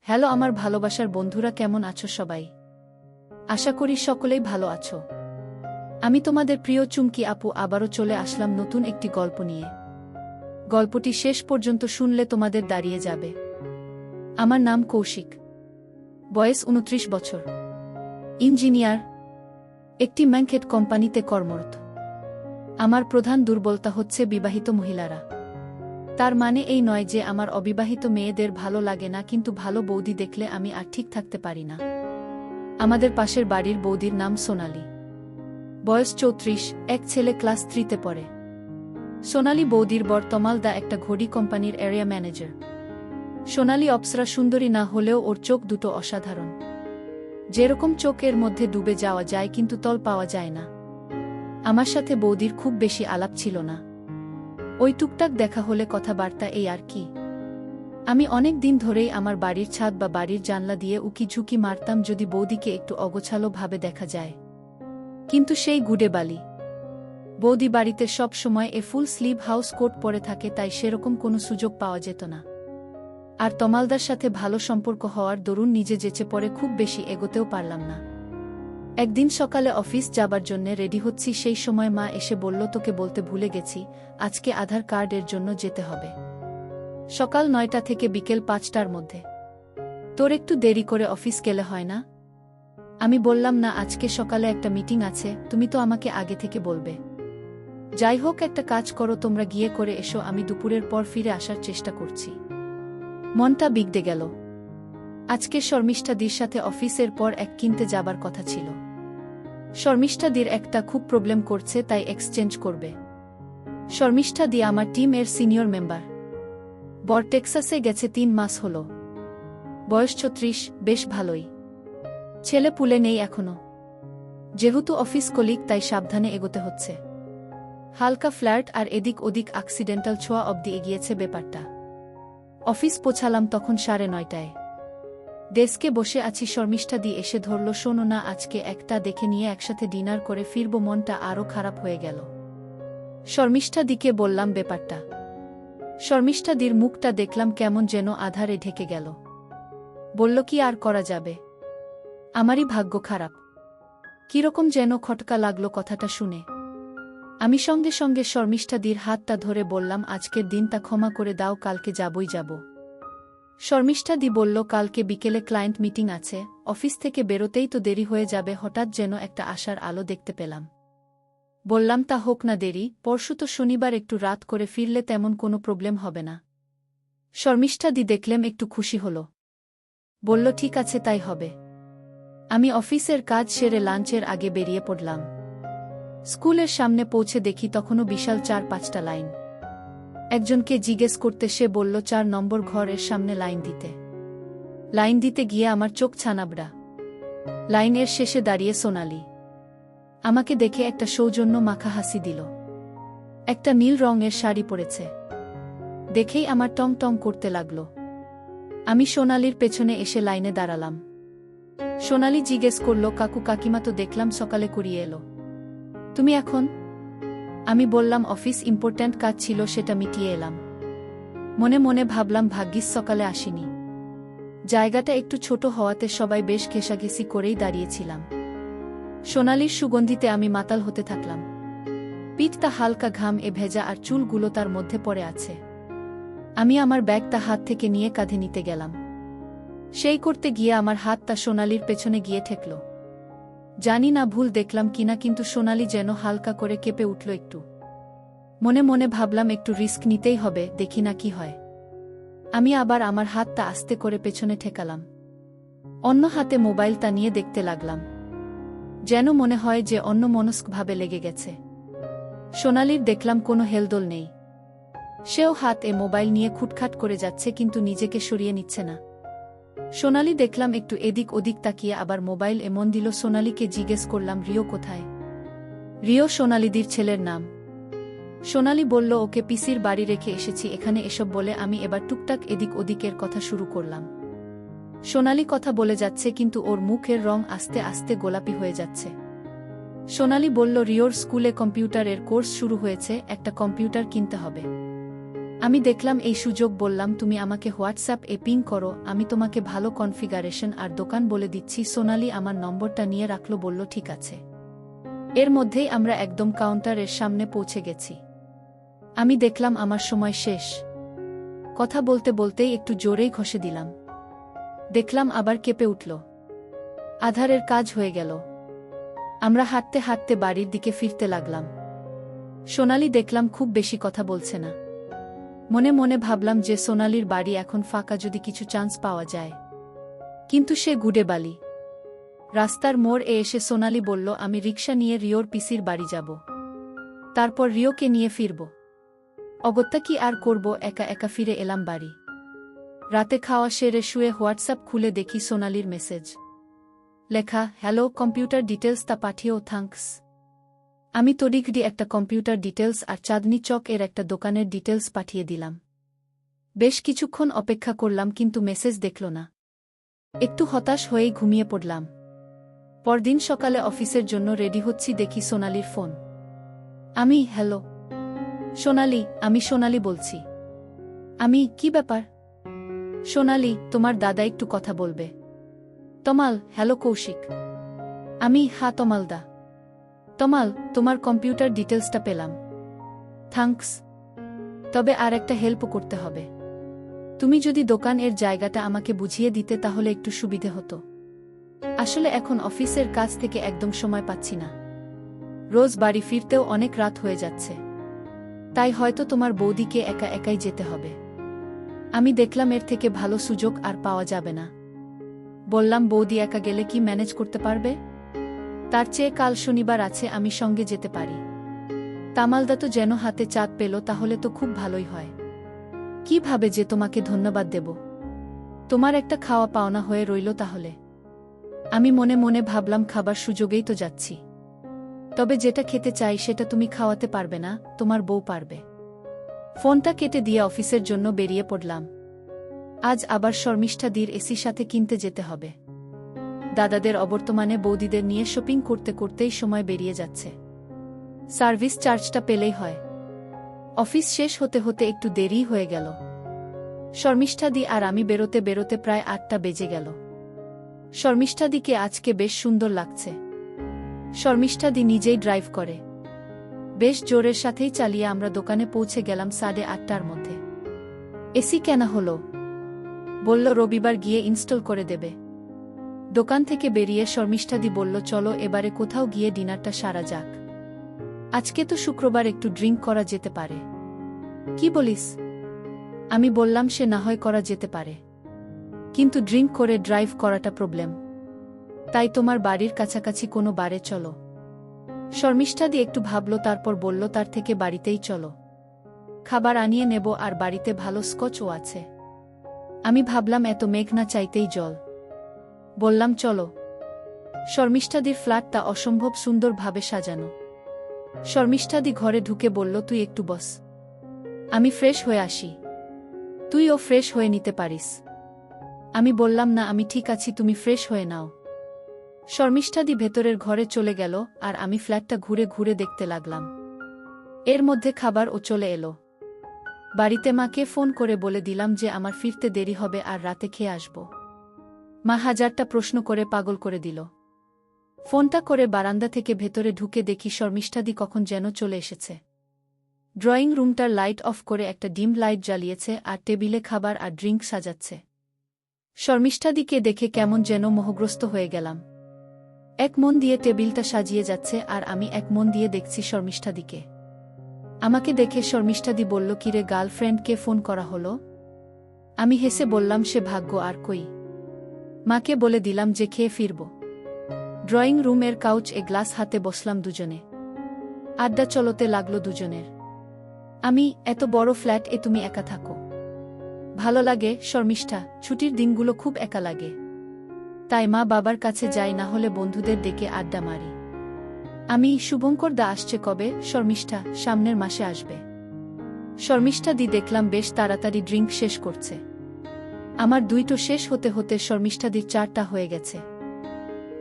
Hello আমার ভালোবাসার বন্ধুরা, কেমন আছো সবাই? আশা করি সকলেই ভালো আছো। আমি তোমাদের প্রিয় চুমকি আপু আবারও চলে আসলাম নতুন একটি গল্প নিয়ে। গল্পটি শেষ পর্যন্ত শুনলে তোমাদের দাঁড়িয়ে যাবে। আমার নাম কৌশিক, বয়স 29 বছর, ইঞ্জিনিয়ার, একটি ম্যানকেট কোম্পানিতে কর্মরত। আমার প্রধান দুর্বলতা হচ্ছে বিবাহিত মহিলারা। তার মানে এই নয় যে আমার অবিবাহিত মেয়েদের ভালো লাগে না, কিন্তু ভালো বৌদি দেখলে আমি আর ঠিক থাকতে পারি না। আমাদের পাশের বাড়ির বৌদির নাম সোনালি, বয়স 34, এক ছেলে ক্লাস 3-তে পড়ে। সোনালি বৌদির বর তমালদা একটা ঘড়ি কোম্পানির এরিয়া ম্যানেজার। সোনালি অপ্সরা সুন্দরী না হলেও ওর চোখ দুটো অসাধারণ। যেরকম চোখ এর মধ্যে ডুবে যাওয়া যায় কিন্তু তল পাওয়া যায় না। আমার সাথে বৌদির খুব বেশি আলাপ ছিল না, ওই টুকটাক দেখা হলে কথাবার্তা, এই আর কি। আমি অনেক দিন ধরেই আমার বাড়ির ছাদ বা বাড়ির জানলা দিয়ে উকি ঝুঁকি মারতাম যদি বৌদিকে একটু অগোছালো ভাবে দেখা যায়, কিন্তু সেই গুডে বালি। বৌদি বাড়িতে সব সময় ফুল স্লিভ হাউস কোট পরে থাকে, তাই সেরকম কোনো সুযোগ পাওয়া যেত না। আর তমালদার সাথে ভালো সম্পর্ক হওয়ার দরুন নিজে যেচে পরে খুব বেশি এগোতেও পারলাম না। একদিন সকালে অফিস যাবার জন্যে রেডি হচ্ছি, সেই সময় মা এসে বলল, তোকে বলতে ভুলে গেছি, আজকে আধার কার্ডের জন্য যেতে হবে সকাল 9টা থেকে বিকেল 5টার মধ্যে। তোর একটু দেরি করে অফিস গেলে হয় না? আমি বললাম, না, আজকে সকালে একটা মিটিং আছে, তুমি তো আমাকে আগে থেকে বলবে। যাই হোক, একটা কাজ করো, তোমরা গিয়ে করে এসো, আমি দুপুরের পর ফিরে আসার চেষ্টা করছি। মনটা বিগড়ে গেল। আজকে শর্মিষ্ঠাদির সাথে অফিসের পর এক কিনতে যাবার কথা ছিল। শর্মিষ্ঠাদির একটা খুব প্রবলেম করছে, তাই এক্সচেঞ্জ করবে। শর্মিষ্ঠাদি আমার টিম এর সিনিয়র মেম্বার। বর টেক্সাসে গেছে 3 মাস হল। বয়স 36, বেশ ভালোই। ছেলে পুলে নেই এখনো। যেহেতু অফিস কলিগ, তাই সাবধানে এগোতে হচ্ছে। হালকা ফ্ল্যাট আর এদিক ওদিক অ্যাক্সিডেন্টাল ছোঁয়া অবধি এগিয়েছে ব্যাপারটা। অফিস পৌঁছালাম তখন 9:30। ডেস্কে বসে আছি, শর্মিষ্ঠাদি এসে ধরল, শোনো না, আজকে একটা দেখে নিয়ে একসাথে ডিনার করে ফিরব। মনটা আরও খারাপ হয়ে গেল। শর্মিষ্ঠাদিকে বললাম ব্যাপারটা। শর্মিষ্ঠাদির মুখটা দেখলাম কেমন যেন আধারে ঢেকে গেল। বলল, কি আর করা যাবে, আমারই ভাগ্য খারাপ। কিরকম যেন খটকা লাগলো কথাটা শুনে। আমি সঙ্গে সঙ্গে শর্মিষ্ঠাদির হাতটা ধরে বললাম, আজকের দিনটা ক্ষমা করে দাও, কালকে যাবই যাব। শর্মিষ্ঠাদি বলল, কালকে বিকেলে ক্লায়েন্ট মিটিং আছে, অফিস থেকে বেরোতেই তো দেরি হয়ে যাবে। হঠাৎ যেন একটা আশার আলো দেখতে পেলাম। বললাম, তা হোক না দেরি, পরশু তো শনিবার, একটু রাত করে ফিরলে তেমন কোনো প্রবলেম হবে না। শর্মিষ্ঠাদি দেখলেম একটু খুশি হল। বলল, ঠিক আছে, তাই হবে। আমি অফিসের কাজ সেরে লাঞ্চের আগে বেরিয়ে পড়লাম। স্কুলের সামনে পৌঁছে দেখি তখনও বিশাল 4-5টা লাইন। একজনকে জিজ্ঞেস করতে সে বলল 4 নম্বর ঘরের সামনে লাইন দিতে। লাইন দিতে গিয়ে আমার চোখ ছানাবড়া। লাইনের শেষে দাঁড়িয়ে সোনালি। আমাকে দেখে একটা সৌজন্য মাখা হাসি দিল। একটা নীল রঙের শাড়ি পরেছে। দেখেই আমার টং টং করতে লাগল। আমি সোনালির পেছনে এসে লাইনে দাঁড়ালাম। সোনালি জিজ্ঞেস করল, কাকু কাকিমা তো দেখলাম সকালে কুড়িয়ে এলো, তুমি এখন? আমি বললাম, অফিস ইম্পর্ট্যান্ট কাজ ছিল, সেটা মিটিয়ে এলাম। মনে মনে ভাবলাম, ভাগ্যিস সকালে আসিনি। জায়গাটা একটু ছোট হওয়াতে সবাই বেশ ঘেঁষাঘেঁষি করেই দাঁড়িয়েছিলাম। সোনালির সুগন্ধিতে আমি মাতাল হতে থাকলাম। পিঠটা হালকা ঘাম এ ভেজা আর চুলগুলো তার মধ্যে পড়ে আছে। আমি আমার ব্যাগটা হাত থেকে নিয়ে কাঁধে নিতে গেলাম। সেই করতে গিয়ে আমার হাতটা সোনালির পেছনে গিয়ে ঠেকল। জানি না ভুল দেখলাম কিনা, কিন্তু সোনালি যেন হালকা করে কেঁপে উঠল একটু। মনে মনে ভাবলাম, একটু রিস্ক নিতেই হবে, দেখি না কি হয়। আমি আবার আমার হাতটা আস্তে করে পেছনে ঠেকালাম। অন্য হাতে মোবাইলটা নিয়ে দেখতে লাগলাম। যেন মনে হয় যে অন্যমনস্কভাবে লেগে গেছে। সোনালির দেখলাম কোনো হেলদোল নেই। সেও মোবাইল নিয়ে খুটখাট করে যাচ্ছে, কিন্তু নিজেকে সরিয়ে নিচ্ছে না। সোনালি দেখলাম একটু এদিক ওদিক তাকিয়ে আবার মোবাইল মন দিল। সোনালিকে জিজ্ঞেস করলাম, রিও কোথায়? রিও সোনালিদির ছেলের নাম। সোনালি বলল, ওকে পিসির বাড়ি রেখে এসেছি এখানে। এসব বলে আমি এবার টুকটাক এদিক ওদিকের কথা শুরু করলাম। সোনালি কথা বলে যাচ্ছে, কিন্তু ওর মুখের রং আস্তে আস্তে গোলাপি হয়ে যাচ্ছে। সোনালি বলল, রিওর স্কুলে কম্পিউটারের কোর্স শুরু হয়েছে, একটা কম্পিউটার কিনতে হবে। আমি দেখলাম এই সুযোগ, বললাম তুমি আমাকে হোয়াটসঅ্যাপ এ পিং করো, আমি তোমাকে ভালো কনফিগারেশন আর দোকান বলে দিচ্ছি। সোনালি আমার নম্বরটা নিয়ে রাখল, বলল ঠিক আছে। এর মধ্যেই আমরা একদম কাউন্টারের সামনে পৌঁছে গেছি। আমি দেখলাম আমার সময় শেষ। কথা বলতে বলতেই একটু জোরেই ঘষে দিলাম। দেখলাম আবার কেঁপে উঠল। আধারের কাজ হয়ে গেল। আমরা হাঁটতে হাঁটতে বাড়ির দিকে ফিরতে লাগলাম। সোনালি দেখলাম খুব বেশি কথা বলছে না। মনে মনে ভাবলাম যে সোনালির বাড়ি এখন ফাঁকা, যদি কিছু চান্স পাওয়া যায়। কিন্তু সে গুডে বালি। রাস্তার মোড় এসে সোনালি বলল, আমি রিকশা নিয়ে রিওর পিসির বাড়ি যাব, তারপর রিওকে নিয়ে ফিরব। অগত্যা কি আর করব, একা একা ফিরে এলাম বাড়ি। রাতে খাওয়া সেরে শুয়ে হোয়াটসঅ্যাপ খুলে দেখি সোনালির মেসেজ লেখা, হ্যালো, কম্পিউটার ডিটেলস তা পাঠিও, থ্যাঙ্কস। আমি তড়িঘড়ি একটা কম্পিউটার ডিটেলস আর চাঁদনি চক এর একটা দোকানের ডিটেলস পাঠিয়ে দিলাম। বেশ কিছুক্ষণ অপেক্ষা করলাম, কিন্তু মেসেজ দেখল না। একটু হতাশ হয়েই ঘুমিয়ে পড়লাম। পরদিন সকালে অফিসের জন্য রেডি হচ্ছি, দেখি সোনালির ফোন। আমি, হ্যালো সোনালি, আমি সোনালি বলছি। আমি, কি ব্যাপার? সোনালি, তোমার দাদা একটু কথা বলবে। তমাল, হ্যালো কৌশিক। আমি, হ্যাঁ তমালদা। তমাল, তোমার কম্পিউটার ডিটেলসটা পেলাম, থ্যাঙ্কস। তবে আর একটা হেল্প করতে হবে। তুমি যদি দোকান এর জায়গাটা আমাকে বুঝিয়ে দিতে তাহলে একটু সুবিধে হতো। আসলে এখন অফিসের কাজ থেকে একদম সময় পাচ্ছি না। রোজ বাড়ি ফিরতেও অনেক রাত হয়ে যাচ্ছে। তাই হয়তো তোমার বৌদিকে একা একাই যেতে হবে। আমি দেখলাম এর থেকে ভালো সুযোগ আর পাওয়া যাবে না। বললাম, বৌদি একা গেলে কি ম্যানেজ করতে পারবে? তার চেয়ে কাল শনিবার আছে, আমি সঙ্গে যেতে পারি। তামালদা তো যেন হাতে চাঁদ পেল, তাহলে তো খুব ভালোই হয়। কিভাবে যে তোমাকে ধন্যবাদ দেব? তোমার একটা খাওয়া পাওনা হয়ে রইল তাহলে। আমি মনে মনে ভাবলাম, খাবার সুযোগেই তো যাচ্ছি। তবে যেটা খেতে চাই সেটা তুমি খাওয়াতে পারবে না, তোমার বউ পারবে। ফোনটা কেটে দিয়ে অফিসের জন্য বেরিয়ে পড়লাম। আজ আবার শর্মিষ্ঠাদির এসির সাথে কিনতে যেতে হবে। দাদাদের অবর্তমানে বৌদিদের নিয়ে শপিং করতে করতেই সময় বেরিয়ে যাচ্ছে। সার্ভিস চার্জটা পেলেই হয়। অফিস শেষ হতে হতে একটু দেরি হয়ে গেল। শর্মিষ্ঠাদি আর আমি বেরোতে বেরোতে প্রায় 8টা বেজে গেল। শর্মিষ্ঠাদিকে আজকে বেশ সুন্দর লাগছে। শর্মিষ্ঠাদি নিজেই ড্রাইভ করে। বেশ জোরের সাথেই চালিয়ে আমরা দোকানে পৌঁছে গেলাম 8:30টার মধ্যে। এসি কেনা হলো? বলল রবিবার গিয়ে ইনস্টল করে দেবে। দোকান থেকে বেরিয়ে শর্মিষ্ঠাদি বলল, চলো এবারে কোথাও গিয়ে ডিনারটা সারা যাক। আজকে তো শুক্রবার, একটু ড্রিঙ্ক করা যেতে পারে। কি বলিস? আমি বললাম, সে না হয় করা যেতে পারে, কিন্তু ড্রিঙ্ক করে ড্রাইভ করাটা প্রবলেম। তাই তোমার বাড়ির কাছাকাছি কোনো বারে চলো। শর্মিষ্ঠাদি একটু ভাবল, তারপর বলল, তার থেকে বাড়িতেই চলো। খাবার আনিয়ে নেব, আর বাড়িতে ভালো স্কচও আছে। আমি ভাবলাম, এত মেঘ না চাইতেই জল। বললাম, চলো। শর্মিষ্ঠাদির ফ্ল্যাটটা অসম্ভব সুন্দরভাবে সাজানো। শর্মিষ্ঠাদি ঘরে ঢুকে বলল, তুই একটু বস, আমি ফ্রেশ হয়ে আসি। তুইও ফ্রেশ হয়ে নিতে পারিস। আমি বললাম, না, আমি ঠিক আছি, তুমি ফ্রেশ হয়ে নাও। শর্মিষ্ঠাদি ভেতরের ঘরে চলে গেল, আর আমি ফ্ল্যাটটা ঘুরে ঘুরে দেখতে লাগলাম। এর মধ্যে খাবারও চলে এলো। বাড়িতে মাকে ফোন করে বলে দিলাম যে আমার ফিরতে দেরি হবে আর রাতে খেয়ে আসব। মা হাজারটা প্রশ্ন করে পাগল করে দিল। ফোনটা করে বারান্দা থেকে ভেতরে ঢুকে দেখি শর্মিষ্ঠাদি কখন যেন চলে এসেছে। ড্রয়িং রুমটার লাইট অফ করে একটা ডিম লাইট জ্বালিয়েছে আর টেবিলে খাবার আর ড্রিঙ্ক সাজাচ্ছে। শর্মিষ্ঠাদিকে দেখে কেমন যেন মোহগ্রস্ত হয়ে গেলাম। এক মন দিয়ে টেবিলটা সাজিয়ে যাচ্ছে, আর আমি এক মন দিয়ে দেখছি শর্মিষ্ঠাদিকে। আমাকে দেখে শর্মিষ্ঠাদি বলল, কিরে, গার্লফ্রেন্ডকে ফোন করা হলো? আমি হেসে বললাম, সে ভাগ্য আর কই। মাকে বলে দিলাম যে খেয়ে ফিরব। ড্রয়িং রুমের কাউচ এ গ্লাস হাতে বসলাম দুজনে। আড্ডা চলতে লাগলো দুজনের। আমি, এত বড় ফ্ল্যাট এ তুমি একা থাকো? ভালো লাগে শর্মিষ্ঠা, ছুটির দিনগুলো খুব একা লাগে। তাই মা বাবার কাছে যাই, না হলে বন্ধুদের ডেকে আড্ডা মারি। আমি, শুভঙ্কর দা আসছে কবে? শর্মিষ্ঠা, সামনের মাসে আসবে। শর্মিষ্ঠাদি দেখলাম বেশ তাড়াতাড়ি ড্রিঙ্ক শেষ করছে। আমার 2টো শেষ হতে হতে শর্মিষ্ঠাদির 4টা হয়ে গেছে।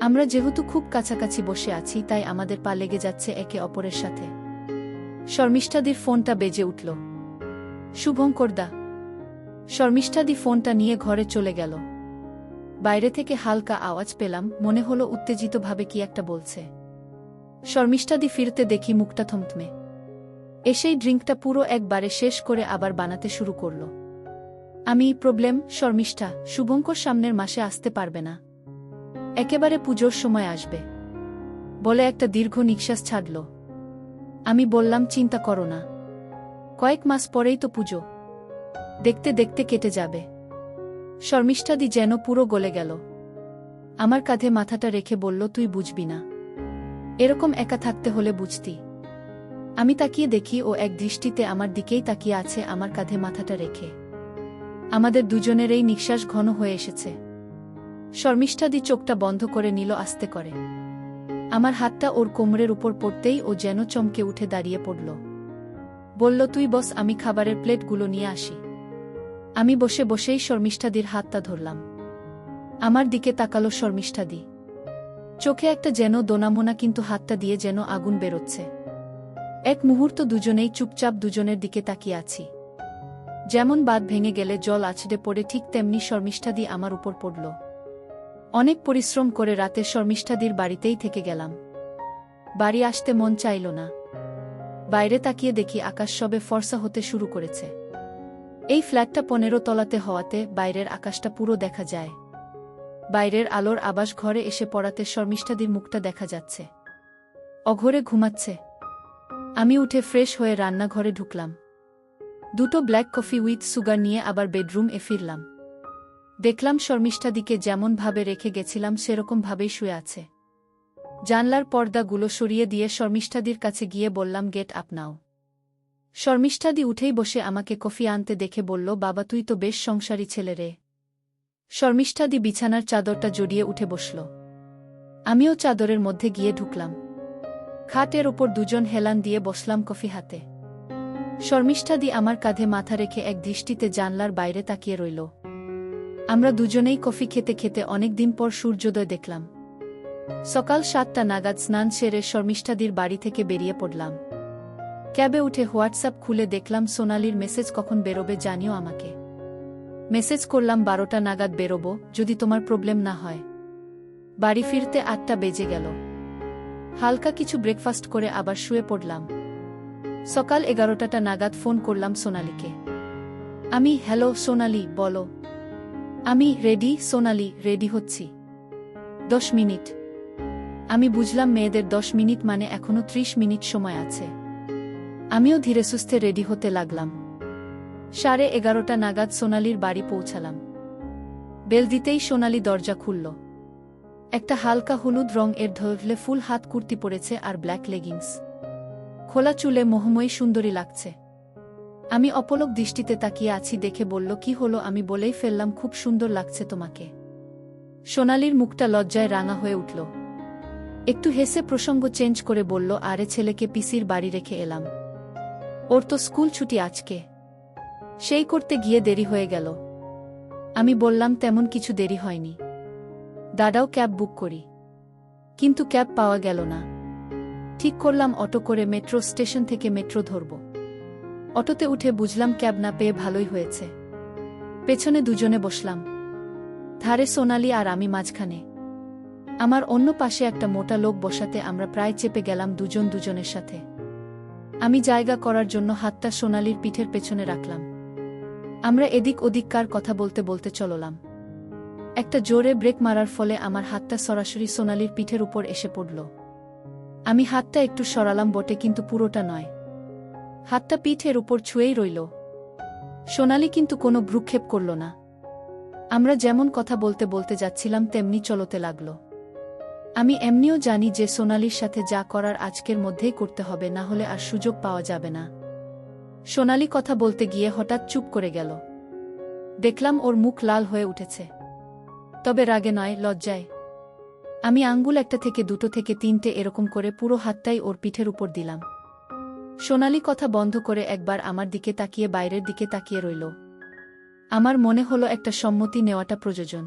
আমরা যেহেতু খুব কাছাকাছি বসে আছি, তাই আমাদের পা লেগে যাচ্ছে একে অপরের সাথে। শর্মিষ্ঠাদির ফোনটা বেজে উঠল। শুভঙ্কর দা। শর্মিষ্ঠাদি ফোনটা নিয়ে ঘরে চলে গেল। বাইরে থেকে হালকা আওয়াজ পেলাম, মনে হলো উত্তেজিতভাবে কি একটা বলছে। শর্মিষ্ঠাদি ফিরতে দেখি মুখটা থমথমে। এসেই ড্রিঙ্কটা পুরো একবারে শেষ করে আবার বানাতে শুরু করল। আমি প্রবলেম শর্মিষ্ঠা, শুভঙ্কর সামনের মাসে আসতে পারবে না, একেবারে পুজোর সময় আসবে বলে একটা দীর্ঘ নিঃশ্বাস ছাড়ল। আমি বললাম চিন্তা করো না, কয়েক মাস পরেই তো পুজো, দেখতে দেখতে কেটে যাবে। শর্মিষ্ঠাদি যেন পুরো গলে গেল। আমার কাঁধে মাথাটা রেখে বলল, তুই বুঝবি না, এরকম একা থাকতে হলে বুঝতি। আমি তাকিয়ে দেখি ও এক দৃষ্টিতে আমার দিকেই তাকিয়ে আছে, আমার কাঁধে মাথাটা রেখে। আমাদের দুজনেরই নিঃশ্বাস ঘন হয়ে এসেছে। শর্মিষ্ঠাদি চোখটা বন্ধ করে নিল আস্তে করে। আমার হাতটা ওর কোমরের উপর পড়তেই ও যেন চমকে উঠে দাঁড়িয়ে পড়ল। বলল, তুই বস, আমি খাবারের প্লেটগুলো নিয়ে আসি। আমি বসে বসেই শর্মিষ্ঠাদির হাতটা ধরলাম। আমার দিকে তাকালো শর্মিষ্ঠাদি, চোখে একটা যেন দোনামোনা, কিন্তু হাতটা দিয়ে যেন আগুন বেরোচ্ছে। এক মুহূর্ত দুজনেই চুপচাপ দুজনের দিকে তাকিয়ে আছি। যেমন বাঁধ ভেঙে গেলে জল আছড়ে পড়ে, ঠিক তেমনি শর্মিষ্ঠাদি আমার উপর পড়ল। অনেক পরিশ্রম করে রাতে শর্মিষ্ঠাদির বাড়িতেই থেকে গেলাম। বাড়ি আসতে মন চাইল না। বাইরে তাকিয়ে দেখি আকাশ সবে ফর্সা হতে শুরু করেছে। এই ফ্ল্যাটটা 15 তলাতে হওয়াতে বাইরের আকাশটা পুরো দেখা যায়। বাইরের আলোর আবাস ঘরে এসে পড়াতে শর্মিষ্ঠাদির মুখটা দেখা যাচ্ছে। অঘরে ঘুমাচ্ছে। আমি উঠে ফ্রেশ হয়ে রান্নাঘরে ঢুকলাম। 2 ব্ল্যাক কফি উইথ সুগার নিয়ে আবার বেডরুম এ ফিরলাম। দেখলাম শর্মিষ্ঠাদিকে যেমন ভাবে রেখে গেছিলাম সেরকম ভাবেই শুয়ে আছে। জানলার পর্দাগুলো সরিয়ে দিয়ে শর্মিষ্ঠাদির কাছে গিয়ে বললাম, গেট আপ নাও। শর্মিষ্ঠাদি উঠেই বসে আমাকে কফি আনতে দেখে বলল, বাবা তুই তো বেশ সংসারী ছেলে রে। শর্মিষ্ঠাদি বিছানার চাদরটা জড়িয়ে উঠে বসল। আমিও চাদরের মধ্যে গিয়ে ঢুকলাম। খাটের ওপর দুজন হেলান দিয়ে বসলাম কফি হাতে। শর্মিষ্ঠাদি আমার কাঁধে মাথা রেখে এক দৃষ্টিতে জানলার বাইরে তাকিয়ে রইল। আমরা দুজনেই কফি খেতে খেতে অনেকদিন পর সূর্যোদয় দেখলাম। সকাল 7টা নাগাদ স্নান সেরে শর্মিষ্ঠাদির বাড়ি থেকে বেরিয়ে পড়লাম। ক্যাবে উঠে হোয়াটসঅ্যাপ খুলে দেখলাম সোনালির মেসেজ, কখন বেরোবে জানিও আমাকে। মেসেজ করলাম 12টা নাগাদ বেরোবো, যদি তোমার প্রবলেম না হয়। বাড়ি ফিরতে 8টা বেজে গেল। হালকা কিছু ব্রেকফাস্ট করে আবার শুয়ে পড়লাম। সকাল 11টা নাগাদ ফোন করলাম সোনালিকে। আমি, হ্যালো সোনালি, বলো। আমি, রেডি সোনালি, রেডি হচ্ছি। 10 মিনিট। আমি বুঝলাম মেয়েদের 10 মিনিট মানে এখনো 30 মিনিট সময় আছে। আমিও ধীরে সুস্থে রেডি হতে লাগলাম। 11:30টা নাগাদ সোনালির বাড়ি পৌঁছালাম। বেল দিতেই সোনালি দরজা খুলল। একটা হালকা হলুদ রং এর ধরলে ফুল হাত কুর্তি পরেছে আর ব্ল্যাক লেগিংস। খোলা চুলে মোহময়ী সুন্দরী লাগছে। আমি অপলক দৃষ্টিতে তাকিয়ে আছি দেখে বলল, কি হলো? আমি বলেই ফেললাম, খুব সুন্দর লাগছে তোমাকে। সোনালির মুখটা লজ্জায় রাঙা হয়ে উঠল। একটু হেসে প্রসঙ্গ চেঞ্জ করে বলল, আরে ছেলেকে পিসির বাড়ি রেখে এলাম, ওর তো স্কুল ছুটি আজকে, সেই করতে গিয়ে দেরি হয়ে গেল। আমি বললাম, তেমন কিছু দেরি হয়নি, দাদাও ক্যাব বুক করি। কিন্তু ক্যাব পাওয়া গেল না। ঠিক করলাম অটো করে মেট্রো স্টেশন থেকে মেট্রো ধরব। অটোতে উঠে বুঝলাম ক্যাব না পেয়ে ভালোই হয়েছে। পেছনে দুজনে বসলাম, ধারে সোনালি আর আমি মাঝখানে। আমার অন্য পাশে একটা মোটা লোক বসাতে আমরা প্রায় চেপে গেলাম দুজন দুজনের সাথে। আমি জায়গা করার জন্য হাতটা সোনালির পিঠের পেছনে রাখলাম। আমরা এদিক ওদিক কার কথা বলতে বলতে চললাম। একটা জোরে ব্রেক মারার ফলে আমার হাতটা সরাসরি সোনালির পিঠের উপর এসে পড়ল। আমি হাতটা একটু সরালাম বটে, কিন্তু পুরোটা নয়। হাতটা পিঠের উপর ছুঁয়েই রইল। সোনালি কিন্তু কোনো ভ্রুক্ষেপ করল না। আমরা যেমন কথা বলতে বলতে যাচ্ছিলাম তেমনি চলতে লাগল। আমি এমনিও জানি যে সোনালির সাথে যা করার আজকের মধ্যেই করতে হবে, না হলে আর সুযোগ পাওয়া যাবে না। সোনালি কথা বলতে গিয়ে হঠাৎ চুপ করে গেল। দেখলাম ওর মুখ লাল হয়ে উঠেছে, তবে রাগে নয়, লজ্জায়। আমি আঙ্গুল 1 থেকে 2 থেকে 3টে এরকম করে পুরো হাতটাই ওর পিঠের উপর দিলাম। সোনালি কথা বন্ধ করে একবার আমার দিকে তাকিয়ে বাইরের দিকে তাকিয়ে রইল। আমার মনে হলো একটা সম্মতি নেওয়াটা প্রয়োজন।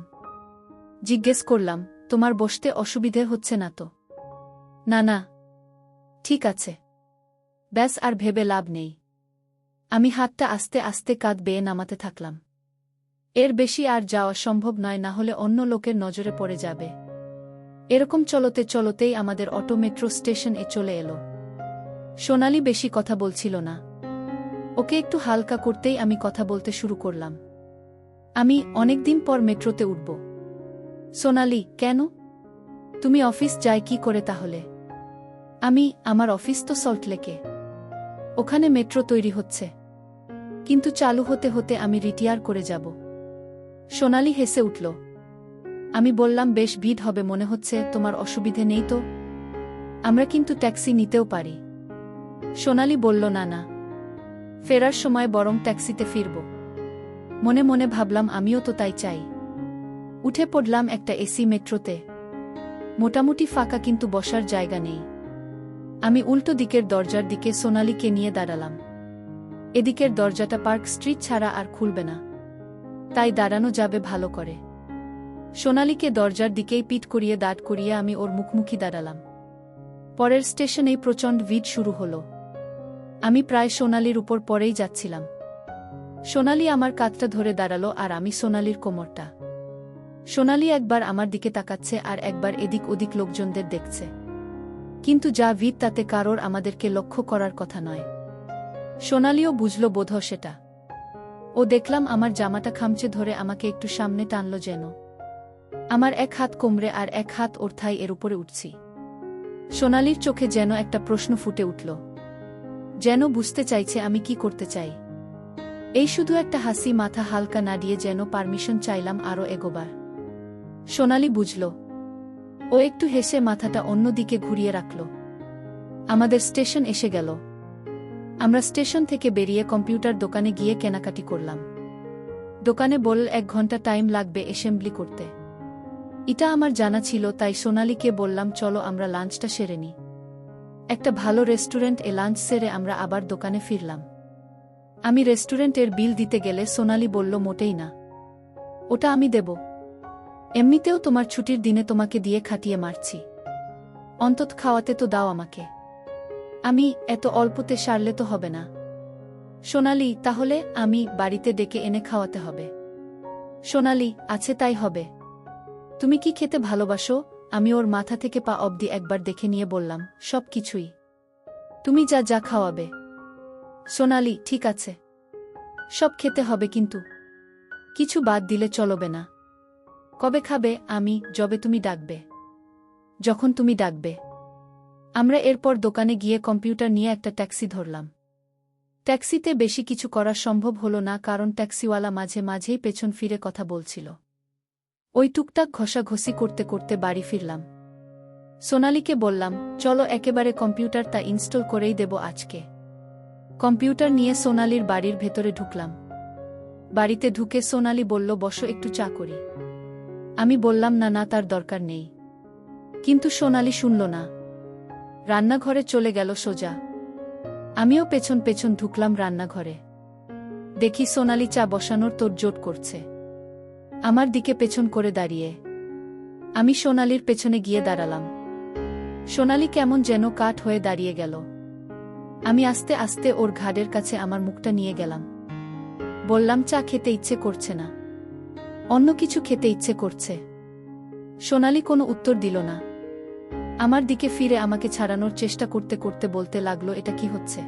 জিজ্ঞেস করলাম, তোমার বসতে অসুবিধে হচ্ছে না তো? না না, ঠিক আছে। ব্যাস, আর ভেবে লাভ নেই। আমি হাতটা আস্তে আস্তে কাঁধ বেয়ে নামাতে থাকলাম। এর বেশি আর যাওয়া সম্ভব নয়, না হলে অন্য লোকের নজরে পড়ে যাবে। এরকম চলতে চলতেই আমাদের অটো মেট্রো স্টেশন চলে এলো। সোনালি বেশি কথা বলছিল না। ওকে একটু হালকা করতেই আমি কথা বলতে শুরু করলাম। আমি অনেকদিন পর মেট্রোতে উঠব। সোনালি, কেন? তুমি অফিস যায় কি করে তাহলে? আমার অফিস তো সল্টলেকে। ওখানে মেট্রো তৈরি হচ্ছে, কিন্তু চালু হতে হতে আমি রিটায়ার করে যাব। সোনালি হেসে উঠল। আমি বললাম, বেশ ভিড় হবে মনে হচ্ছে, তোমার অসুবিধে নেই তো? আমরা কিন্তু ট্যাক্সি নিতেও পারি। সোনালি বলল, না না, ফেরার সময় বরং ট্যাক্সিতে ফিরব। মনে মনে ভাবলাম আমিও তো তাই চাই। উঠে পড়লাম একটা এসি মেট্রোতে। মোটামুটি ফাঁকা, কিন্তু বসার জায়গা নেই। আমি উল্টো দিকের দরজার দিকে সোনালিকে নিয়ে দাঁড়ালাম। এদিকের দরজাটা পার্ক স্ট্রিট ছাড়া আর খুলবে না, তাই দাঁড়ানো যাবে ভালো করে। সোনালিকে দরজার দিকেই পিঠ করিয়ে দাঁড় করিয়ে আমি ওর মুখোমুখি দাঁড়ালাম। পরের স্টেশনেই প্রচণ্ড ভিড় শুরু হলো। আমি প্রায় সোনালির উপর পরেই যাচ্ছিলাম। সোনালি আমার কাঁধটা ধরে দাঁড়ালো আর আমি সোনালির কোমরটা। সোনালি একবার আমার দিকে তাকাচ্ছে আর একবার এদিক ওদিক লোকজনদের দেখছে, কিন্তু যা ভিড় তাতে কারোর আমাদেরকে লক্ষ্য করার কথা নয়। সোনালিও বুঝল বোধ সেটা। ও দেখলাম আমার জামাটা খামচে ধরে আমাকে একটু সামনে টানল, যেন আমার এক হাত কোমরে আর এক হাত ওর থাই এর উপরে উঠছি। সোনালির চোখে যেন একটা প্রশ্ন ফুটে উঠল, যেন বুঝতে চাইছে আমি কি করতে চাই। এই শুধু একটা হাসি, মাথা হালকা নাড়িয়ে যেন পারমিশন চাইলাম আরও এগোবার। সোনালি বুঝল। ও একটু হেসে মাথাটা অন্যদিকে ঘুরিয়ে রাখল। আমাদের স্টেশন এসে গেল। আমরা স্টেশন থেকে বেরিয়ে কম্পিউটার দোকানে গিয়ে কেনাকাটি করলাম। দোকানে বলল 1 ঘন্টা টাইম লাগবে অ্যাসেম্বলি করতে। এটা আমার জানা ছিল, তাই সোনালিকে বললাম, চলো আমরা লাঞ্চটা সেরে নিই। একটা ভালো রেস্টুরেন্টে লাঞ্চ সেরে আমরা আবার দোকানে ফিরলাম। আমি রেস্টুরেন্টের বিল দিতে গেলে সোনালি বলল, মোটেই না, ওটা আমি দেব। এমনিতেও তোমার ছুটির দিনে তোমাকে দিয়ে খাটিয়ে মারছি, অন্তত খাওয়াতে তো দাও আমাকে। আমি এত অল্পতে সারলে তো হবে না। সোনালি, তাহলে আমি বাড়িতে ডেকে এনে খাওয়াতে হবে? সোনালি, আছে তাই হবে। তুমি কি খেতে ভালোবাসো? আমি ওর মাথা থেকে পা অবধি একবার দেখে নিয়ে বললাম, সব কিছুই। তুমি যা যা খাওয়াবে। সোনালি, ঠিক আছে, সব খেতে হবে, কিন্তু কিছু বাদ দিলে চলবে না। কবে খাবে? যবে তুমি ডাকবে। যখন তুমি ডাকবে। আমরা এরপর দোকানে গিয়ে কম্পিউটার নিয়ে একটা ট্যাক্সি ধরলাম। ট্যাক্সিতে বেশি কিছু করা সম্ভব হলো না, কারণ ট্যাক্সিওয়ালা মাঝে মাঝেই পেছন ফিরে কথা বলছিল। ওই টুকটাক ঘষাঘষি করতে করতে বাড়ি ফিরলাম। সোনালিকে বললাম, চলো একেবারে কম্পিউটারটা ইনস্টল করেই দেব আজকে। কম্পিউটার নিয়ে সোনালির বাড়ির ভেতরে ঢুকলাম। বাড়িতে ঢুকে সোনালি বলল, বসো একটু চা করি। আমি বললাম, না না, তার দরকার নেই। কিন্তু সোনালি শুনল না। রান্নাঘরে চলে গেল সোজা। আমিও পেছন পেছন ঢুকলাম রান্নাঘরে। দেখি সোনালি চা বসানোর তোড়জোড় করছে, আমার দিকে পেছন করে দাঁড়িয়ে। আমি সোনালির পেছনে গিয়ে দাঁড়ালাম। সোনালি কেমন যেন কাঠ হয়ে দাঁড়িয়ে গেল। আমি আস্তে আস্তে ওর ঘাড়ের কাছে আমার মুখটা নিয়ে গেলাম। বললাম, চা খেতে ইচ্ছে করছে না, অন্য কিছু খেতে ইচ্ছে করছে। সোনালি কোনো উত্তর দিল না। আমার দিকে ফিরে আমাকে ছাড়ানোর চেষ্টা করতে করতে বলতে লাগলো, এটা কি হচ্ছে?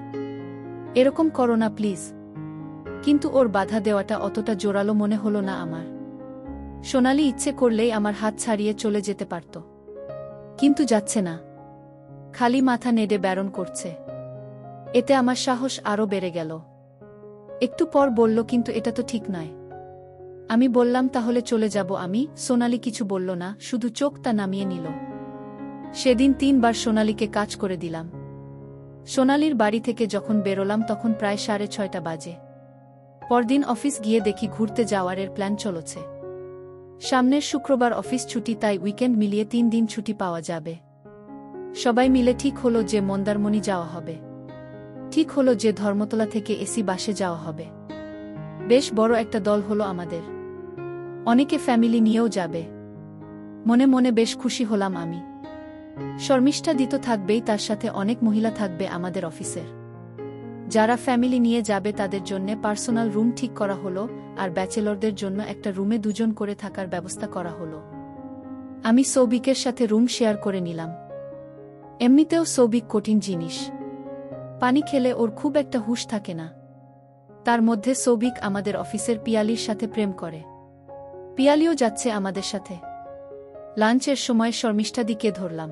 এরকম করো না প্লিজ। কিন্তু ওর বাধা দেওয়াটা অতটা জোরালো মনে হলো না আমার। সোনালি ইচ্ছে করলেই আমার হাত ছাড়িয়ে চলে যেতে পারত, কিন্তু যাচ্ছে না। খালি মাথা নেড়ে বারণ করছে। এতে আমার সাহস আরও বেড়ে গেল। একটু পর বলল, কিন্তু এটা তো ঠিক নয়। আমি বললাম, তাহলে চলে যাব আমি। সোনালি কিছু বলল না, শুধু চোখটা নামিয়ে নিল। সেদিন 3 বার সোনালিকে কাজ করে দিলাম। সোনালির বাড়ি থেকে যখন বেরোলাম তখন প্রায় 6:30 বাজে। পরদিন অফিস গিয়ে দেখি ঘুরতে যাওয়ার প্ল্যান চলছে। সামনের শুক্রবার অফিস ছুটি, তাই উইকেন্ড মিলিয়ে 3 দিন ছুটি পাওয়া যাবে। সবাই মিলে ঠিক হলো যে মন্দারমণি যাওয়া হবে। ঠিক হলো যে ধর্মতলা থেকে এসি বাসে যাওয়া হবে। বেশ বড় একটা দল হলো আমাদের। অনেকে ফ্যামিলি নিয়েও যাবে। মনে মনে বেশ খুশি হলাম আমি। শর্মিষ্ঠা দিত থাকবেই, তার সাথে অনেক মহিলা থাকবে আমাদের অফিসের। যারা ফ্যামিলি নিয়ে যাবে তাদের জন্য পার্সোনাল রুম ঠিক করা হলো, আর ব্যাচেলরদের জন্য একটা রুমে দুজন করে থাকার ব্যবস্থা করা হলো। আমি সৌভিকের সাথে রুম শেয়ার করে নিলাম। এমনিতেও সৌভিক কঠিন জিনিস, পানি খেলে ওর খুব একটা হুঁশ থাকে না। তার মধ্যে সৌভিক আমাদের অফিসের পিয়ালির সাথে প্রেম করে। পিয়ালিও যাচ্ছে আমাদের সাথে। লাঞ্চের সময় শর্মিষ্ঠাদিকে ধরলাম।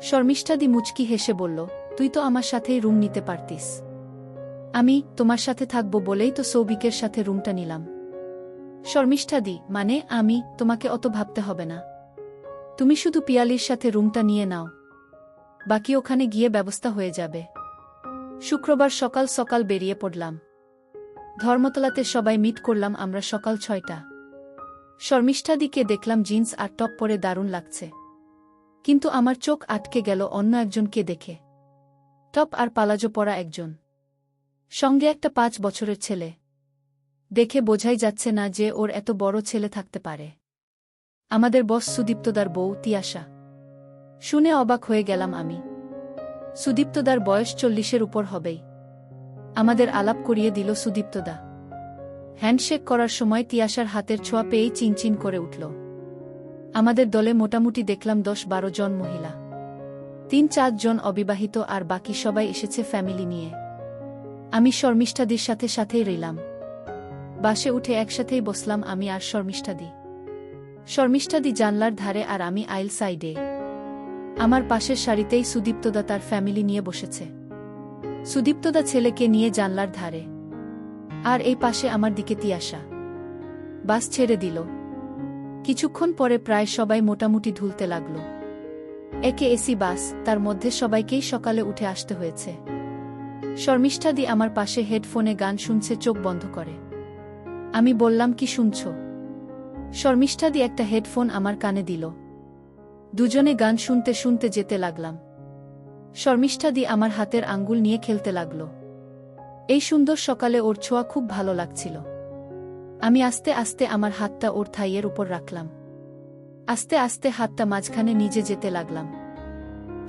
শর্মিষ্ঠাদি মুচকি হেসে বলল, তুই তো আমার সাথেই রুম নিতে পারতিস। আমি তোমার সাথে থাকবো বলেই তো সৌভিকের সাথে রুমটা নিলাম। শর্মিষ্ঠাদি, মানে আমি তোমাকে অত ভাবতে হবে না। তুমি শুধু পিয়ালির সাথে রুমটা নিয়ে নাও, বাকি ওখানে গিয়ে ব্যবস্থা হয়ে যাবে। শুক্রবার সকাল সকাল বেরিয়ে পড়লাম। ধর্মতলাতে সবাই মিট করলাম আমরা সকাল 6টা। শর্মিষ্ঠাদিকে দেখলাম জিন্স আর টপ পরে দারুণ লাগছে, কিন্তু আমার চোখ আটকে গেল অন্য একজনকে দেখে। টপ আর পালাজো পরা একজন, সঙ্গে একটা 5 বছরের ছেলে। দেখে বোঝাই যাচ্ছে না যে ওর এত বড় ছেলে থাকতে পারে। আমাদের বস সুদীপ্তদার বউ তিয়াশা। শুনে অবাক হয়ে গেলাম আমি। সুদীপ্তদার বয়স 40-এর উপর হবেই। আমাদের আলাপ করিয়ে দিল সুদীপ্তদা। হ্যান্ডশেক করার সময় তিয়াশার হাতের ছোঁয়া পেয়েই চিনচিন করে উঠল। আমাদের দলে মোটামুটি দেখলাম 10-12 জন মহিলা, 3-4 জন অবিবাহিত, আর বাকি সবাই এসেছে ফ্যামিলি নিয়ে। আমি শর্মিষ্ঠাদির সাথে সাথেই রইলাম। বাসে উঠে একসাথেই বসলাম আমি আর শর্মিষ্ঠাদি। শর্মিষ্ঠাদি জানলার ধারে আর আমি আইল সাইডে। আমার পাশের সারিতেই সুদীপ্তদা তার ফ্যামিলি নিয়ে বসেছে। সুদীপ্তদা ছেলেকে নিয়ে জানলার ধারে, আর এই পাশে আমার দিকে তিয়াশা। বাস ছেড়ে দিল। কিছুক্ষণ পরে প্রায় সবাই মোটামুটি ঢুলতে লাগল। একে এসি বাস, তার মধ্যে সবাইকেই সকালে উঠে আসতে হয়েছে। শর্মিষ্ঠাদি আমার পাশে হেডফোনে গান শুনছে চোখ বন্ধ করে। আমি বললাম, কি শুনছ? শর্মিষ্ঠাদি একটা হেডফোন আমার কানে দিল। দুজনে গান শুনতে শুনতে যেতে লাগলাম। শর্মিষ্ঠাদি আমার হাতের আঙ্গুল নিয়ে খেলতে লাগল। এই সুন্দর সকালে ওর ছোঁয়া খুব ভালো লাগছিল। আমি আস্তে আস্তে আমার হাতটা ওর থাইয়ের উপর রাখলাম। আস্তে আস্তে হাতটা মাঝখানে নিজে যেতে লাগলাম।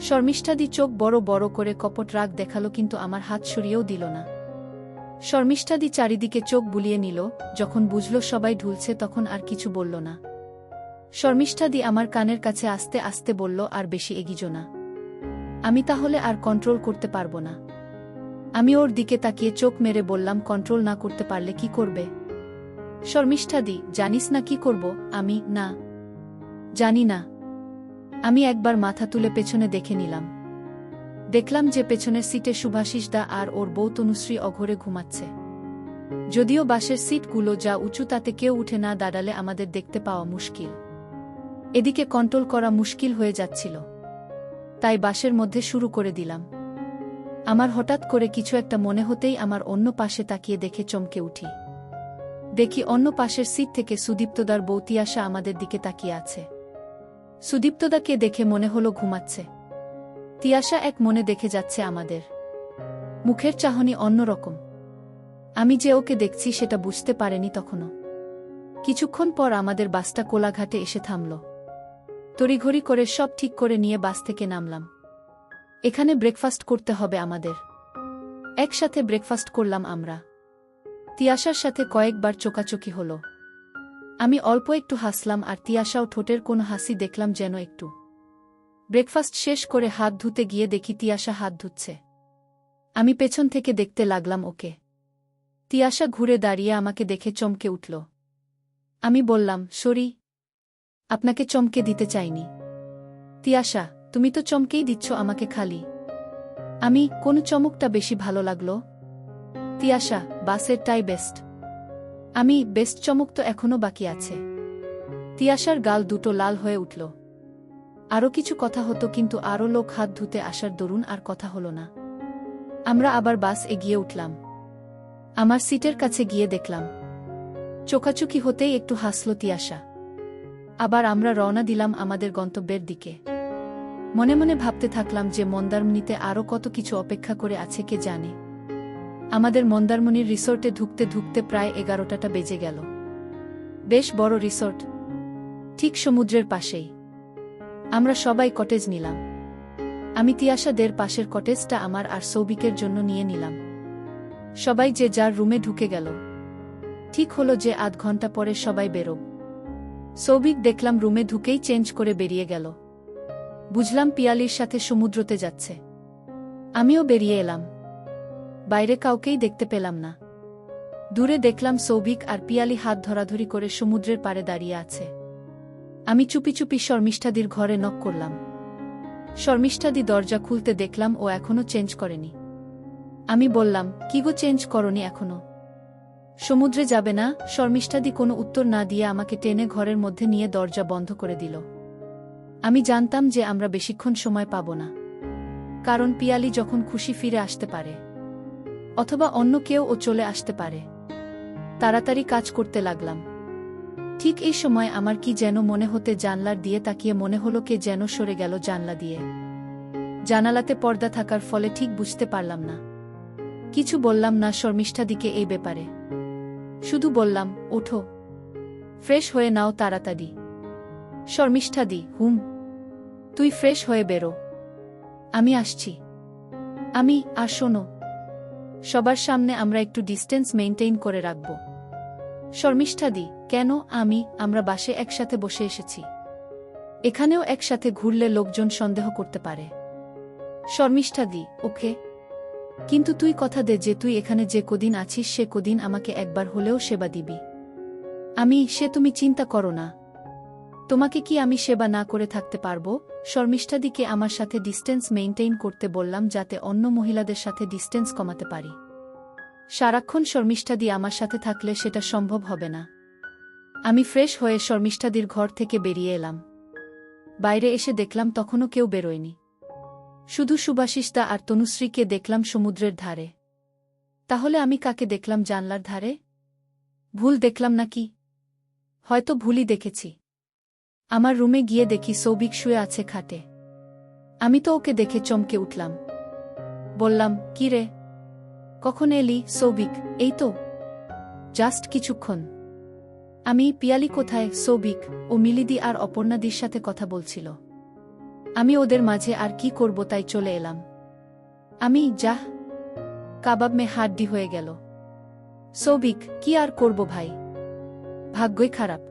শর্মিষ্ঠাদি চোখ বড় বড় করে কপট রাগ দেখালো, কিন্তু আমার হাত সরিয়েও দিল না। শর্মিষ্ঠাদি চারিদিকে চোখ বুলিয়ে নিল। যখন বুঝল সবাই ঢুলছে তখন আর কিছু বলল না। শর্মিষ্ঠাদি আমার কানের কাছে আস্তে আস্তে বলল, আর বেশি এগিজো না, আমি তাহলে আর কন্ট্রোল করতে পারবো না। আমি ওর দিকে তাকিয়ে চোখ মেরে বললাম, কন্ট্রোল না করতে পারলে কি করবে? শর্মিষ্ঠাদি, জানিস না কি করব আমি? না, জানি না। আমি একবার মাথা তুলে পেছনে দেখে নিলাম। দেখলাম যে পেছনের সিটে শুভাশিস দা আর ওর বউ তনুশ্রী অঘরে ঘুমাচ্ছে। যদিও বাসের সিটগুলো যা উঁচু তাতে কেউ উঠে না দাঁড়ালে আমাদের দেখতে পাওয়া মুশকিল। এদিকে কন্ট্রোল করা মুশকিল হয়ে যাচ্ছিল, তাই বাসের মধ্যে শুরু করে দিলাম। আমার হঠাৎ করে কিছু একটা মনে হতেই আমার অন্য পাশে তাকিয়ে দেখে চমকে উঠি। দেখি অন্য পাশের সিট থেকে সুদীপ্তদার বউ তিয়াশা আমাদের দিকে তাকিয়ে আছে। সুদীপ্তদাকে দেখে মনে হলো ঘুমাচ্ছে। তিয়াশা এক মনে দেখে যাচ্ছে আমাদের। মুখের চাহনি অন্যরকম। আমি যে ওকে দেখছি সেটা বুঝতে পারেনি তখনও। কিছুক্ষণ পর আমাদের বাসটা কোলাঘাটে এসে থামল। তড়িঘড়ি করে সব ঠিক করে নিয়ে বাস থেকে নামলাম। এখানে ব্রেকফাস্ট করতে হবে আমাদের। একসাথে ব্রেকফাস্ট করলাম আমরা। তিয়াশার সাথে কয়েকবার চোকাচোকি হলো। আমি অল্প একটু হাসলাম, আর তিয়াশাও ঠোঁটের কোনো হাসি দেখলাম যেন একটু। ব্রেকফাস্ট শেষ করে হাত ধুতে গিয়ে দেখি তিয়াশা হাত ধুচ্ছে। আমি পেছন থেকে দেখতে লাগলাম ওকে। তিয়াশা ঘুরে দাঁড়িয়ে আমাকে দেখে চমকে উঠল। আমি বললাম, সরি, আপনাকে চমকে দিতে চাইনি। তিয়াশা, তুমি তো চমকেই দিচ্ছ আমাকে খালি। আমি, কোন চমকটা বেশি ভালো লাগলো? তিয়াশা, বাসেরটাই বেস্ট। আমি, বেস্ট চমক তো এখনো বাকি আছে। তিয়াশার গাল দুটো লাল হয়ে উঠল। আরও কিছু কথা হতো, কিন্তু আরও লোক হাত ধুতে আসার দরুন আর কথা হলো না। আমরা আবার বাস এগিয়ে উঠলাম। আমার সিটের কাছে গিয়ে দেখলাম চোখাচুকি হতেই একটু হাসল তিয়াশা। আবার আমরা রওনা দিলাম আমাদের গন্তব্যের দিকে। মনে মনে ভাবতে থাকলাম যে মন্দারমণিতে আরও কত কিছু অপেক্ষা করে আছে কে জানে। আমাদের মন্দারমণির রিসোর্টে ঢুকতে ঢুকতে প্রায় 11টা বেজে গেল। বেশ বড় রিসোর্ট, ঠিক সমুদ্রের পাশেই। আমরা সবাই কটেজ নিলাম। আমি তিয়াশাদের পাশের কটেজটা আমার আর সৌভিকের জন্য নিয়ে নিলাম। সবাই যে যার রুমে ঢুকে গেল। ঠিক হলো যে আধ ঘন্টা পরে সবাই বেরোব। সৌভিক দেখলাম রুমে ঢুকেই চেঞ্জ করে বেরিয়ে গেল। বুঝলাম পিয়ালির সাথে সমুদ্রতে যাচ্ছে। আমিও বেরিয়ে এলাম। বাইরে কাউকেই দেখতে পেলাম না। দূরে দেখলাম সৌভিক আর পিয়ালি হাত ধরাধরি করে সমুদ্রের পাড়ে দাঁড়িয়ে আছে। আমি চুপি চুপি শর্মিষ্ঠাদির ঘরে নক করলাম। শর্মিষ্ঠাদি দরজা খুলতে দেখলাম ও এখনো চেঞ্জ করেনি। আমি বললাম, কি গো চেঞ্জ করনি এখনো? সমুদ্রে যাবে না? শর্মিষ্ঠাদি কোনো উত্তর না দিয়ে আমাকে টেনে ঘরের মধ্যে নিয়ে দরজা বন্ধ করে দিল। আমি জানতাম যে আমরা বেশিক্ষণ সময় পাব না, কারণ পিয়ালি যখন খুশি ফিরে আসতে পারে, অথবা অন্য কেউ ও চলে আসতে পারে। তাড়াতাড়ি কাজ করতে লাগলাম। ঠিক এই সময় আমার কি যেন মনে হতে জানলার দিয়ে তাকিয়ে মনে হলো কে যেন সরে গেল জানলা দিয়ে। জানালাতে পর্দা থাকার ফলে ঠিক বুঝতে পারলাম না। কিছু বললাম না শর্মিষ্ঠাদিকে এই ব্যাপারে। শুধু বললাম, ওঠো, ফ্রেশ হয়ে নাও তাড়াতাড়ি। শর্মিষ্ঠাদি, হুম, তুই ফ্রেশ হয়ে বেরো, আমি আসছি। আর শোনো, সবার সামনে আমরা একটু ডিস্টেন্স মেইনটেইন করে রাখব। শর্মিষ্ঠাদি, কেন? আমরা বাসে একসাথে বসে এসেছি। এখানেও একসাথে ঘুরলে লোকজন সন্দেহ করতে পারে। শর্মিষ্ঠাদি, ওকে, কিন্তু তুই কথা দে যে তুই এখানে যে কদিন আছিস সে কদিন আমাকে একবার হলেও সেবা দিবি। সে তুমি চিন্তা করো না। তোমাকে কি আমি সেবা না করে থাকতে পারবো? শর্মিষ্ঠাদিকে আমার সাথে ডিস্টেন্স মেইনটেইন করতে বললাম যাতে অন্য মহিলাদের সাথে ডিস্টেন্স কমাতে পারি। সারাক্ষণ শর্মিষ্ঠাদি আমার সাথে থাকলে সেটা সম্ভব হবে না। আমি ফ্রেশ হয়ে শর্মিষ্ঠাদির ঘর থেকে বেরিয়ে এলাম। বাইরে এসে দেখলাম তখনও কেউ বেরোয়নি। শুধু সুভাষিসদা আর তনুশ্রীকে দেখলাম সমুদ্রের ধারে। তাহলে আমি কাকে দেখলাম জানলার ধারে? ভুল দেখলাম নাকি? হয়তো ভুলই দেখেছি। আমার রুমে গিয়ে দেখি সৌভিক শুয়ে আছে খাটে। আমি তো ওকে দেখে চমকে উঠলাম। বললাম, কি রে, কখন এলি? সৌভিক, এই তো জাস্ট কিছুক্ষণ। পিয়ালি কোথায়? সৌভিক ও মিলিদি আর অপর্ণাদির সাথে কথা বলছিল। আমি ওদের মাঝে আর কি করব তাই চলে এলাম। যাহ, কাবাব মে হাড্ডি হয়ে গেল। সৌভিক, কি আর করব ভাই, ভাগ্যই খারাপ।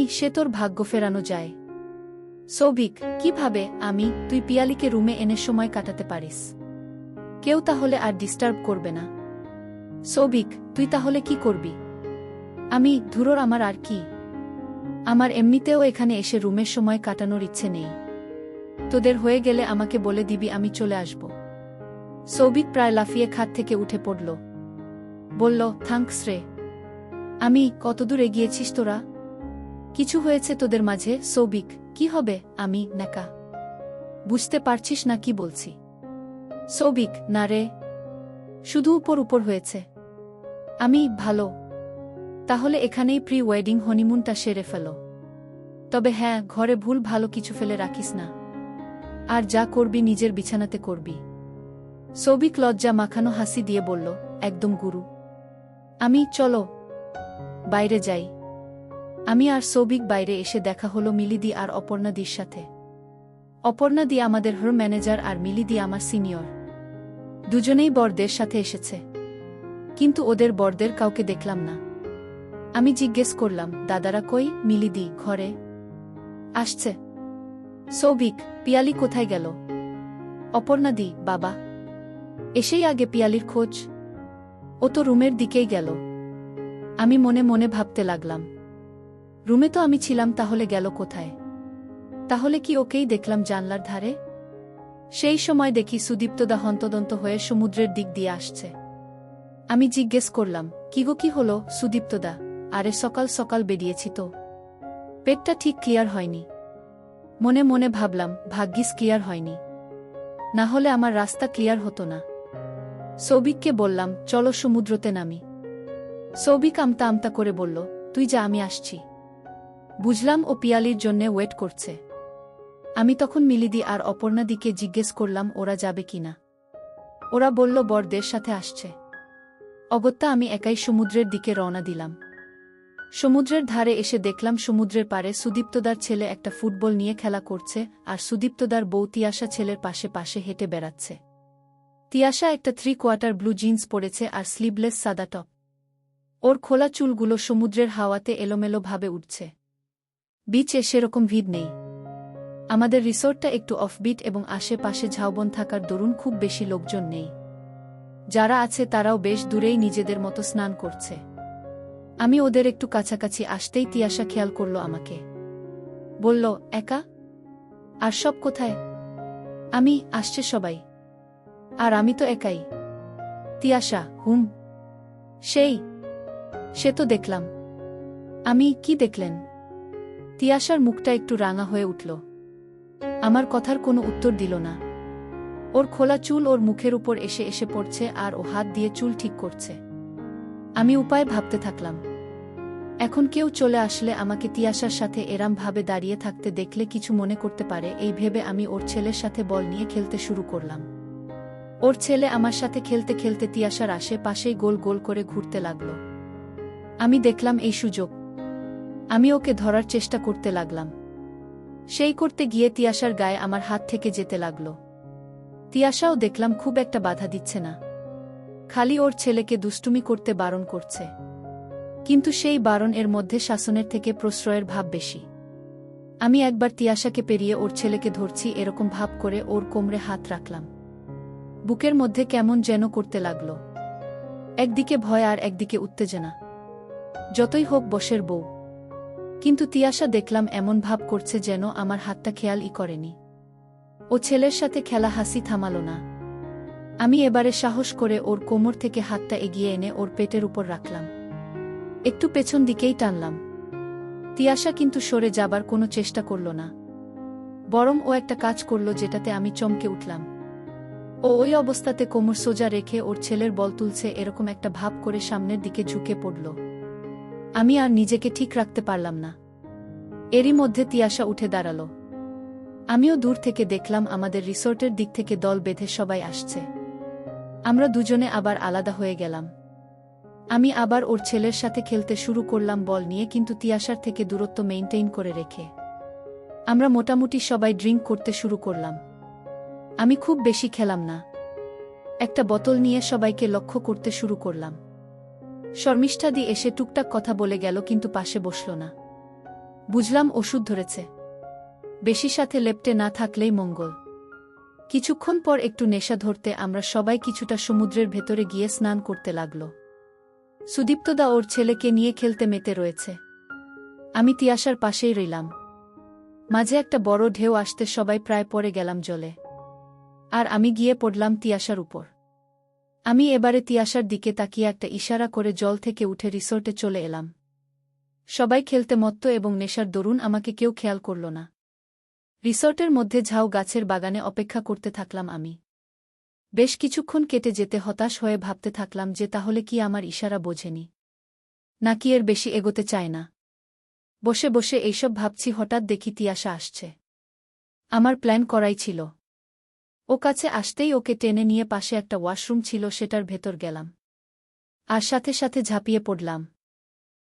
সে তোর ভাগ্য ফেরানো যায়। সৌভিক, কিভাবে? তুই পিয়ালিকে রুমে এনে সময় কাটাতে পারিস। কেউ তাহলে আর ডিস্টার্ব করবে না। সৌভিক, তুই তাহলে কি করবি? ধুরোর, আমার আর কি। আমার এমনিতেও এখানে এসে রুমের সময় কাটানোর ইচ্ছে নেই। তোদের হয়ে গেলে আমাকে বলে দিবি, আমি চলে আসব। সৌভিক প্রায় লাফিয়ে খাট থেকে উঠে পড়ল। বলল, থ্যাঙ্কস রে। কতদূর এগিয়েছিস তোরা? কিছু হয়েছে তোদের মাঝে? সৌভিক, কি হবে? নেকা, বুঝতে পারছিস না কি বলছি? সৌভিক, না রে, শুধু উপর উপর হয়েছে। ভালো, তাহলে এখানেই প্রি ওয়েডিং হনিমুনটা সেরে ফেলো। তবে হ্যাঁ, ঘরে ভুল ভালো কিছু ফেলে রাখিস না। আর যা করবি নিজের বিছানাতে করবি। সৌভিক লজ্জা মাখানো হাসি দিয়ে বলল, একদম গুরু। চলো বাইরে যাই। আর সৌভিক বাইরে এসে দেখা হলো মিলিদি আর অপর্ণাদির সাথে। অপর্ণাদি আমাদের ম্যানেজার আর মিলিদি আমার সিনিয়র। দুজনেই বরদের সাথে এসেছে, কিন্তু ওদের বরদের কাউকে দেখলাম না। জিজ্ঞেস করলাম, দাদারা কই? মিলিদি, ঘরে আসছে। সৌভিক, পিয়ালি কোথায় গেল? অপর্ণাদি, বাবা এসেই আগে পিয়ালির খোঁজ। ও তো রুমের দিকেই গেল। মনে মনে ভাবতে লাগলাম, রুমে তো আমি ছিলাম, তাহলে গেল কোথায়? তাহলে কি ওকেই দেখলাম জানলার ধারে? সেই সময় দেখি সুদীপ্তদা হন্তদন্ত হয়ে সমুদ্রের দিক দিয়ে আসছে। জিজ্ঞেস করলাম, কি গো, কি হলো সুদীপ্তদা? আরে সকাল সকাল বেরিয়েছি তো, পেটটা ঠিক ক্লিয়ার হয়নি। মনে মনে ভাবলাম, ভাগ্যিস ক্লিয়ার হয়নি, না হলে আমার রাস্তা ক্লিয়ার হতো না। সৌভিককে বললাম, চলো সমুদ্রতে নামি। সৌভিক আমতা আমতা করে বলল, তুই যা, আমি আসছি। বুঝলাম ও পিয়ালির জন্যে ওয়েট করছে। তখন মিলিদি আর অপর্ণাদিকে জিজ্ঞেস করলাম ওরা যাবে কিনা। ওরা বলল বরদের সাথে আসছে। অগত্যা আমি একাই সমুদ্রের দিকে রওনা দিলাম। সমুদ্রের ধারে এসে দেখলাম সমুদ্রের পাড়ে সুদীপ্তদার ছেলে একটা ফুটবল নিয়ে খেলা করছে, আর সুদীপ্তদার বউ তিয়াশা ছেলের পাশে পাশে হেঁটে বেড়াচ্ছে। তিয়াশা একটা 3/4 ব্লু জিন্স পরেছে আর স্লিভলেস সাদা টপ। ওর খোলা চুলগুলো সমুদ্রের হাওয়াতে এলোমেলোভাবে উঠছে। বিচে সেরকম ভিড় নেই। আমাদের রিসোর্টটা একটু অফবিট এবং আশেপাশে ঝাউবন থাকার দরুন খুব বেশি লোকজন নেই। যারা আছে তারাও বেশ দূরেই নিজেদের মতো স্নান করছে। আমি ওদের একটু কাছাকাছি আসতেই তিয়াশা খেয়াল করল আমাকে। বলল, একা? আর সব কোথায়? আসছে সবাই। আর আমি তো একাই। তিয়াশা, সে তো দেখলাম। কি দেখলেন? তিয়াশার মুখটা একটু রাঙা হয়ে উঠল। আমার কথার কোনো উত্তর দিল না। ওর খোলা চুল ওর মুখের উপর এসে এসে পড়ছে আর ও হাত দিয়ে চুল ঠিক করছে। আমি উপায় ভাবতে থাকলাম। এখন কেউ চলে আসলে আমাকে তিয়াশার সাথে এরমভাবে দাঁড়িয়ে থাকতে দেখলে কিছু মনে করতে পারে, এই ভেবে আমি ওর ছেলের সাথে বল নিয়ে খেলতে শুরু করলাম। ওর ছেলে আমার সাথে খেলতে খেলতে তিয়াশার আশেপাশেই গোল গোল করে ঘুরতে লাগল। আমি দেখলাম এই সুযোগ। আমি ওকে ধরার চেষ্টা করতে লাগলাম। সেই করতে গিয়ে তিয়াশার গায়ে আমার হাত থেকে যেতে লাগল। তিয়াশাও দেখলাম খুব একটা বাধা দিচ্ছে না, খালি ওর ছেলেকে দুষ্টুমি করতে বারণ করছে। কিন্তু সেই বারণ এর মধ্যে শাসনের থেকে প্রশ্রয়ের ভাব বেশি। আমি একবার তিয়াশাকে পেরিয়ে ওর ছেলেকে ধরছি এরকম ভাব করে ওর কোমরে হাত রাখলাম। বুকের মধ্যে কেমন যেন করতে লাগল। একদিকে ভয় আর একদিকে উত্তেজনা। যতই হোক বশের বউ, কিন্তু তিয়াশা দেখলাম এমন ভাব করছে যেন আমার হাতটা খেয়ালই করেনি। ও ছেলের সাথে খেলা হাসি থামালো না। আমি এবারে সাহস করে ওর কোমর থেকে হাতটা এগিয়ে এনে ওর পেটের উপর রাখলাম। একটু পেছন দিকেই টানলাম। তিয়াশা কিন্তু সরে যাবার কোনো চেষ্টা করল না, বরং ও একটা কাজ করল যেটাতে আমি চমকে উঠলাম। ও ওই অবস্থাতে কোমর সোজা রেখে ওর ছেলের বল তুলছে এরকম একটা ভাব করে সামনের দিকে ঝুঁকে পড়ল। আমি আর নিজেকে ঠিক রাখতে পারলাম না। এরই মধ্যে তিয়াশা উঠে দাঁড়াল। আমিও দূর থেকে দেখলাম আমাদের রিসোর্টের দিক থেকে দল বেঁধে সবাই আসছে। আমরা দুজনে আবার আলাদা হয়ে গেলাম। আমি আবার ওর ছেলের সাথে খেলতে শুরু করলাম বল নিয়ে, কিন্তু তিয়াশার থেকে দূরত্ব মেইনটেইন করে রেখে। আমরা মোটামুটি সবাই ড্রিঙ্ক করতে শুরু করলাম। আমি খুব বেশি খেলাম না। একটা বোতল নিয়ে সবাইকে লক্ষ্য করতে শুরু করলাম। শর্মিষ্ঠাদি এসে টুকটাক কথা বলে গেল, কিন্তু পাশে বসল না। বুঝলাম ওষুধ ধরেছে। বেশি সাথে লেপ্টে না থাকলেই মঙ্গল। কিছুক্ষণ পর একটু নেশা ধরতে আমরা সবাই কিছুটা সমুদ্রের ভেতরে গিয়ে স্নান করতে লাগল। সুদীপ্তদা ওর ছেলেকে নিয়ে খেলতে মেতে রয়েছে। আমি তিয়াশার পাশেই রইলাম। মাঝে একটা বড় ঢেউ আসতে সবাই প্রায় পড়ে গেলাম জলে। আর আমি গিয়ে পড়লাম তিয়াশার উপর। আমি এবারে তিয়াশার দিকে তাকিয়ে একটা ইশারা করে জল থেকে উঠে রিসোর্টে চলে এলাম। সবাই খেলতে মত্ত এবং নেশার দরুন আমাকে কেউ খেয়াল করল না। রিসোর্টের মধ্যে ঝাউ গাছের বাগানে অপেক্ষা করতে থাকলাম আমি। বেশ কিছুক্ষণ কেটে যেতে হতাশ হয়ে ভাবতে থাকলাম যে তাহলে কি আমার ইশারা বোঝেনি, নাকি এর বেশি এগোতে চায় না। বসে বসে এইসব ভাবছি, হঠাৎ দেখি তিয়াশা আসছে। আমার প্ল্যান করাই ছিল। ও কাছে আসতেই ওকে টেনে নিয়ে পাশে একটা ওয়াশরুম ছিল, সেটার ভেতর গেলাম। আর সাথে সাথে ঝাঁপিয়ে পড়লাম।